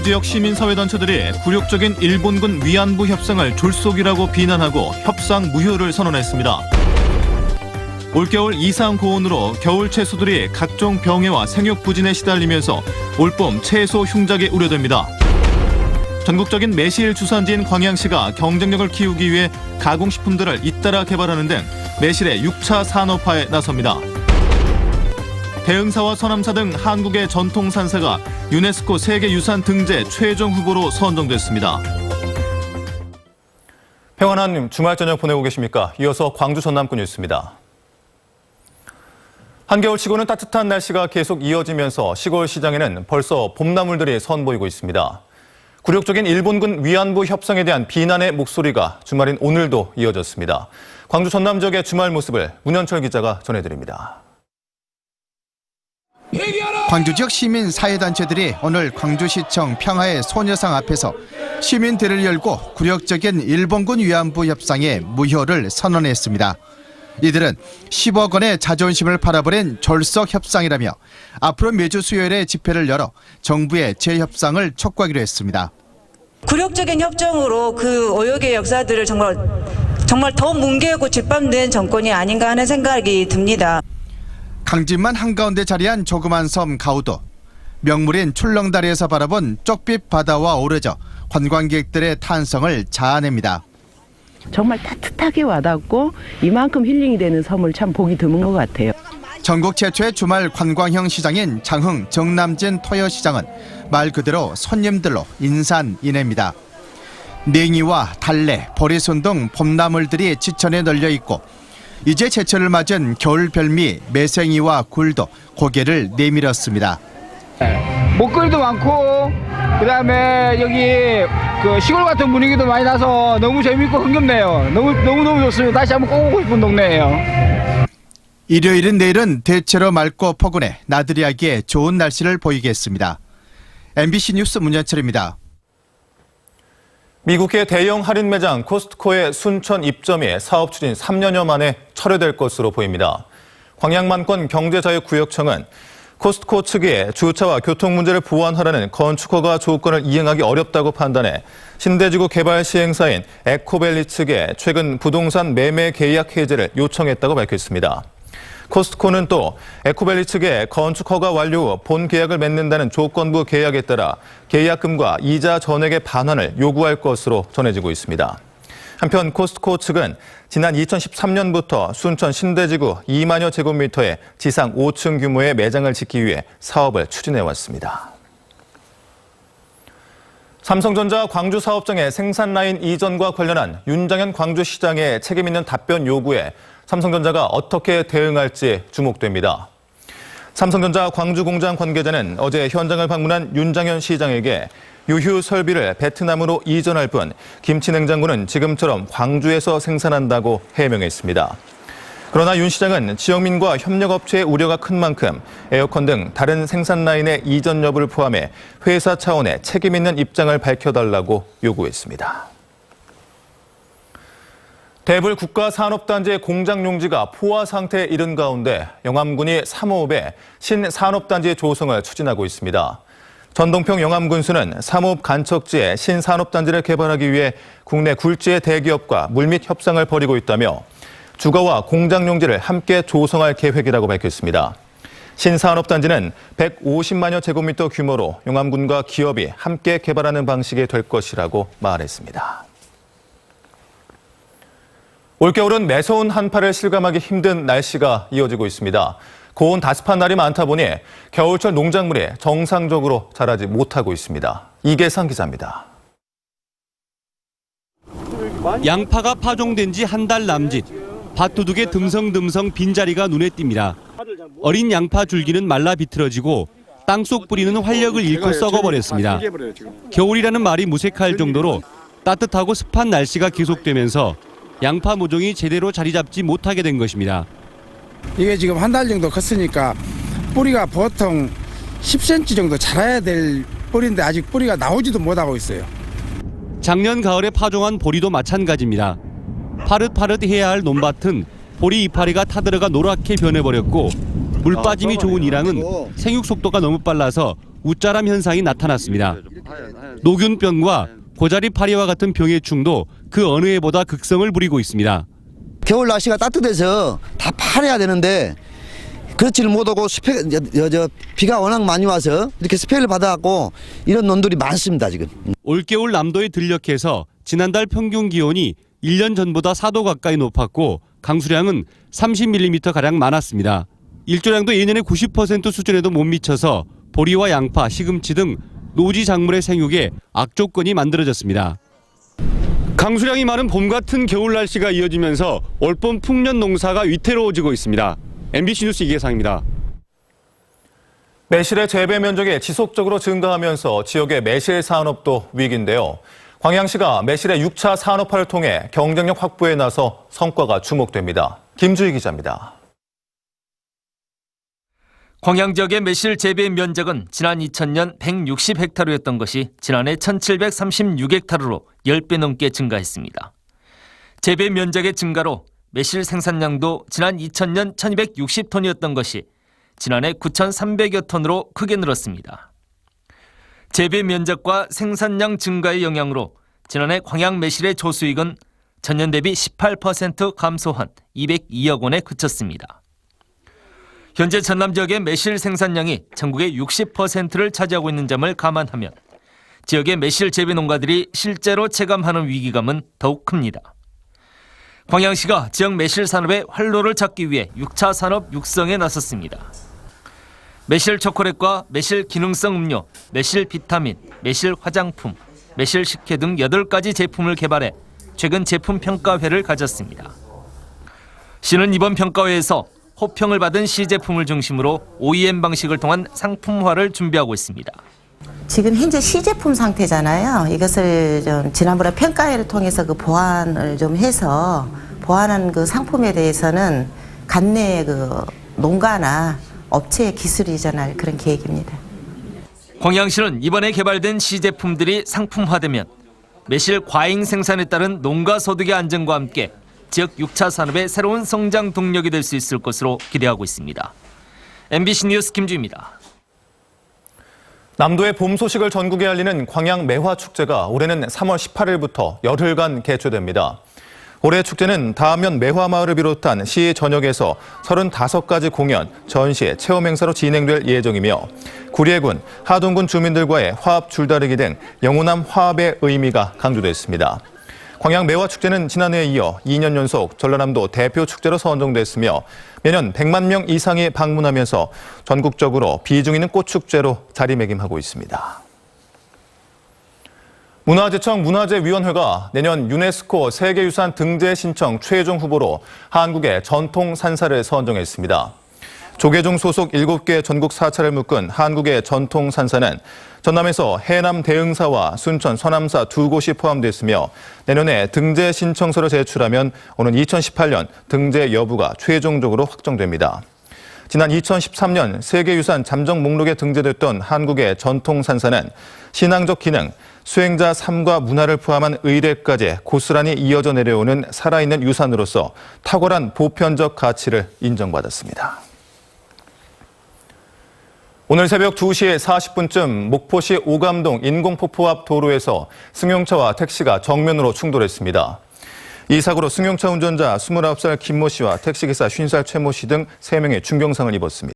광주지역 시민사회단체들이 굴욕적인 일본군 위안부 협상을 졸속이라고 비난하고 협상 무효를 선언했습니다. 올겨울 이상 고온으로 겨울 채소들이 각종 병해와 생육 부진에 시달리면서 올봄 채소 흉작이 우려됩니다. 전국적인 매실 주산지인 광양시가 경쟁력을 키우기 위해 가공식품들을 잇따라 개발하는 등 매실의 6차 산업화에 나섭니다. 대흥사와 서남사 등 한국의 전통 산사가 유네스코 세계유산 등재 최종 후보로 선정됐습니다. 평안한 주말 저녁 보내고 계십니까? 이어서 광주 전남권 뉴스입니다. 한겨울치고는 따뜻한 날씨가 계속 이어지면서 시골 시장에는 벌써 봄나물들이 선보이고 있습니다. 굴욕적인 일본군 위안부 협상에 대한 비난의 목소리가 주말인 오늘도 이어졌습니다. 광주 전남 지역의 주말 모습을 문현철 기자가 전해드립니다. 광주 지역 시민 사회단체들이 오늘 광주시청 평화의 소녀상 앞에서 시민대를 열고 굴욕적인 일본군 위안부 협상의 무효를 선언했습니다. 이들은 10억 원의 자존심을 팔아버린 졸속 협상이라며 앞으로 매주 수요일에 집회를 열어 정부의 재협상을 촉구하기로 했습니다. 굴욕적인 협정으로 그 오역의 역사들을 정말 더 뭉개고 짓밟는 정권이 아닌가 하는 생각이 듭니다. 강진만 한가운데 자리한 조그만 섬 가우도 명물인 출렁다리에서 바라본 쪽빛 바다와 어우러져 관광객들의 탄성을 자아냅니다. 정말 따뜻하게 와닿고 이만큼 힐링이 되는 섬을 참 보기 드문 것 같아요. 전국 최초의 주말 관광형 시장인 장흥 정남진 토요시장은 말 그대로 손님들로 인산인해입니다. 냉이와 달래, 보리순 등 봄나물들이 지천에 널려 있고 이제 제철을 맞은 겨울 별미 매생이와 굴도 고개를 내밀었습니다. 먹거리도 많고 그다음에 여기 그 시골 같은 분위기도 많이 나서 너무 재밌고 흥겹네요. 너무 좋습니다. 다시 한번 꼭 오고 싶은 동네예요. 일요일은 내일은 대체로 맑고 포근해 나들이 하기에 좋은 날씨를 보이겠습니다. MBC 뉴스 문현철입니다. 미국의 대형 할인 매장 코스트코의 순천 입점이 사업 추진 3년여 만에 철회될 것으로 보입니다. 광양만권 경제자유구역청은 코스트코 측이 주차와 교통 문제를 보완하라는 건축허가 조건을 이행하기 어렵다고 판단해 신대지구 개발 시행사인 에코밸리 측에 최근 부동산 매매 계약 해지를 요청했다고 밝혔습니다. 코스트코는 또 에코밸리 측에 건축허가 완료 후 본 계약을 맺는다는 조건부 계약에 따라 계약금과 이자 전액의 반환을 요구할 것으로 전해지고 있습니다. 한편 코스트코 측은 지난 2013년부터 순천 신대지구 2만여 제곱미터의 지상 5층 규모의 매장을 짓기 위해 사업을 추진해왔습니다. 삼성전자 광주 사업장의 생산 라인 이전과 관련한 윤장현 광주시장의 책임 있는 답변 요구에 삼성전자가 어떻게 대응할지 주목됩니다. 삼성전자 광주 공장 관계자는 어제 현장을 방문한 윤장현 시장에게 유휴 설비를 베트남으로 이전할 뿐 김치 냉장고는 지금처럼 광주에서 생산한다고 해명했습니다. 그러나 윤 시장은 지역민과 협력업체의 우려가 큰 만큼 에어컨 등 다른 생산 라인의 이전 여부를 포함해 회사 차원의 책임 있는 입장을 밝혀달라고 요구했습니다. 대불 국가산업단지의 공장 용지가 포화 상태에 이른 가운데 영암군이 사모읍에 신산업단지 조성을 추진하고 있습니다. 전동평 영암군수는 사모읍 간척지에 신산업단지를 개발하기 위해 국내 굴지의 대기업과 물밑 협상을 벌이고 있다며 주거와 공장 용지를 함께 조성할 계획이라고 밝혔습니다. 신산업단지는 150만여 제곱미터 규모로 영암군과 기업이 함께 개발하는 방식이 될 것이라고 말했습니다. 올겨울은 매서운 한파를 실감하기 힘든 날씨가 이어지고 있습니다. 고온 다습한 날이 많다 보니 겨울철 농작물이 정상적으로 자라지 못하고 있습니다. 이계상 기자입니다. 양파가 파종된 지 한 달 남짓. 밭두둑에 듬성듬성 빈자리가 눈에 띕니다. 어린 양파 줄기는 말라 비틀어지고 땅속 뿌리는 활력을 잃고 썩어버렸습니다. 겨울이라는 말이 무색할 정도로 따뜻하고 습한 날씨가 계속되면서 양파 모종이 제대로 자리 잡지 못하게 된 것입니다. 이게 지금 한 달 정도 컸으니까 뿌리가 보통 10cm 정도 자라야 될 뿌리인데 아직 뿌리가 나오지도 못하고 있어요. 작년 가을에 파종한 보리도 마찬가지입니다. 파릇파릇해야 할 논밭은 보리 이파리가 타들어가 노랗게 변해버렸고 물 빠짐이 좋은 이랑은 생육 속도가 너무 빨라서 웃자람 현상이 나타났습니다. 노균병과 고자리 파리와 같은 병해충도 그 어느 해보다 극성을 부리고 있습니다. 겨울 날씨가 따뜻해서 다 파내야 되는데 그렇지를 못하고 비가 워낙 많이 와서 이렇게 스프레이를 받아갖고 이런 논들이 많습니다 지금. 올겨울 남도에 들녘에서 지난달 평균 기온이 1년 전보다 4도 가까이 높았고 강수량은 30mm가량 많았습니다. 일조량도 예년의 90% 수준에도 못 미쳐서 보리와 양파, 시금치 등 노지 작물의 생육에 악조건이 만들어졌습니다. 강수량이 많은 봄 같은 겨울 날씨가 이어지면서 올봄 풍년 농사가 위태로워지고 있습니다. MBC 뉴스 이계상입니다. 매실의 재배 면적이 지속적으로 증가하면서 지역의 매실 산업도 위기인데요. 광양시가 매실의 6차 산업화를 통해 경쟁력 확보에 나서 성과가 주목됩니다. 김주희 기자입니다. 광양 지역의 매실 재배 면적은 지난 2000년 160헥타르였던 것이 지난해 1736헥타르로 10배 넘게 증가했습니다. 재배 면적의 증가로 매실 생산량도 지난 2000년 1260톤이었던 것이 지난해 9300여 톤으로 크게 늘었습니다. 재배 면적과 생산량 증가의 영향으로 지난해 광양 매실의 조수익은 전년 대비 18% 감소한 202억 원에 그쳤습니다. 현재 전남 지역의 매실 생산량이 전국의 60%를 차지하고 있는 점을 감안하면 지역의 매실 재배 농가들이 실제로 체감하는 위기감은 더욱 큽니다. 광양시가 지역 매실 산업의 활로를 찾기 위해 6차 산업 육성에 나섰습니다. 매실 초콜릿과 매실 기능성 음료, 매실 비타민, 매실 화장품, 매실 식혜 등 8가지 제품을 개발해 최근 제품 평가회를 가졌습니다. 시는 이번 평가회에서 호평을 받은 시제품을 중심으로 OEM 방식을 통한 상품화를 준비하고 있습니다. 지금 현재 시제품 상태잖아요. 이것을 좀 지난번에 평가회를 통해서 그 보완을 좀 해서 보완한 그 상품에 대해서는 관내 그 농가나 업체의 기술 이전할 그런 계획입니다. 광양시는 이번에 개발된 시제품들이 상품화되면 매실 과잉 생산에 따른 농가 소득의 안정과 함께 지역 6차 산업의 새로운 성장 동력이 될 수 있을 것으로 기대하고 있습니다. MBC 뉴스 김주입니다. 남도의 봄 소식을 전국에 알리는 광양 매화축제가 올해는 3월 18일부터 열흘간 개최됩니다. 올해 축제는 다음면 매화마을을 비롯한 시 전역에서 35가지 공연, 전시, 체험 행사로 진행될 예정이며 구례군, 하동군 주민들과의 화합 줄다리기 등 영원한 화합의 의미가 강조됐습니다. 광양 매화축제는 지난해에 이어 2년 연속 전라남도 대표 축제로 선정됐으며 매년 100만 명 이상이 방문하면서 전국적으로 비중 있는 꽃축제로 자리매김하고 있습니다. 문화재청 문화재위원회가 내년 유네스코 세계유산 등재 신청 최종 후보로 한국의 전통 산사를 선정했습니다. 조계종 소속 7개 전국 사찰을 묶은 한국의 전통 산사는 전남에서 해남 대흥사와 순천 서남사 2곳이 포함됐으며 내년에 등재 신청서를 제출하면 오는 2018년 등재 여부가 최종적으로 확정됩니다. 지난 2013년 세계유산 잠정 목록에 등재됐던 한국의 전통 산사는 신앙적 기능, 수행자 삶과 문화를 포함한 의례까지 고스란히 이어져 내려오는 살아있는 유산으로서 탁월한 보편적 가치를 인정받았습니다. 오늘 새벽 2시 40분쯤 목포시 오감동 인공폭포 앞 도로에서 승용차와 택시가 정면으로 충돌했습니다. 이 사고로 승용차 운전자 29살 김모 씨와 택시기사 50살 최모 씨 등 3명이 중경상을 입었습니다.